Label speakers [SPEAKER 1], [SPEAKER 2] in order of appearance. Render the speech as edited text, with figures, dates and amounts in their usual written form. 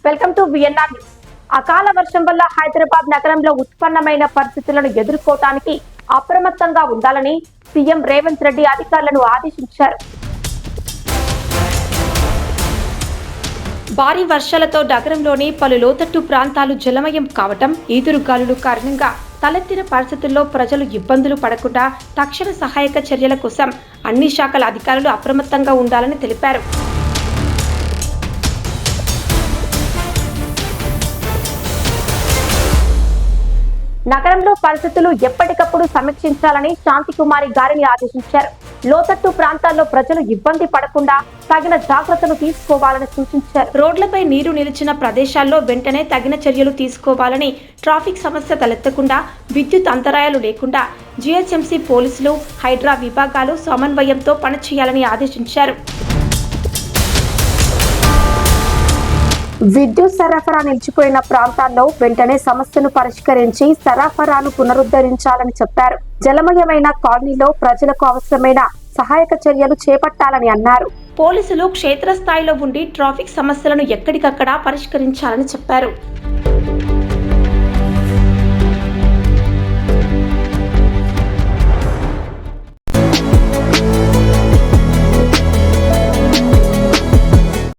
[SPEAKER 1] Welcome to VNR news. అకాల వర్షం వల్ల హైదరాబాద్ నగరంలో ఉత్పన్నమైన పరిస్థితులను ఎదుర్కోవటానికి అప్రమత్తంగా ఉండాలని సీఎం రేవంత్ రెడ్డి అధికారులను ఆదేశించారు. భారీ వర్షాలతో నగరంలోని పలు లోతట్టు ప్రాంతాలు జలమయం కావటం, ఈదురుగాలుల కారణంగా తలెత్తిన పరిస్థితుల్లో ప్రజలు ఇబ్బందులు పడకుండా తక్షణ సహాయక చర్యల కోసం అన్ని శాఖల అధికారులు అప్రమత్తంగా ఉండాలని తెలిపారు. నగరంలో పరిస్థితులు ఎప్పటికప్పుడు సమీక్షించాలని శాంతికుమారి గారిని ఆదేశించారు. లోతట్టు ప్రాంతాల్లో ప్రజలు ఇబ్బంది పడకుండా తగిన జాగ్రత్తలు తీసుకోవాలని సూచించారు. రోడ్లపై నీరు నిలిచిన ప్రదేశాల్లో వెంటనే తగిన చర్యలు తీసుకోవాలని, ట్రాఫిక్ సమస్య తలెత్తకుండా, విద్యుత్ అంతరాయాలు లేకుండా జీహెచ్ఎంసీ పోలీసులు, హైడ్రా విభాగాలు సమన్వయంతో పనిచేయాలని ఆదేశించారు. విద్యుత్ సరఫరా నిలిచిపోయిన ప్రాంతాల్లో వెంటనే సమస్యను పరిష్కరించి సరఫరాను పునరుద్ధరించాలని చెప్పారు. జలమయమైన కాలనీలో ప్రజలకు అవసరమైన సహాయక చర్యలు చేపట్టాలని అన్నారు. పోలీసులు క్షేత్రస్థాయిలో ఉండి ట్రాఫిక్ సమస్యలను ఎక్కడికక్కడ పరిష్కరించాలని చెప్పారు.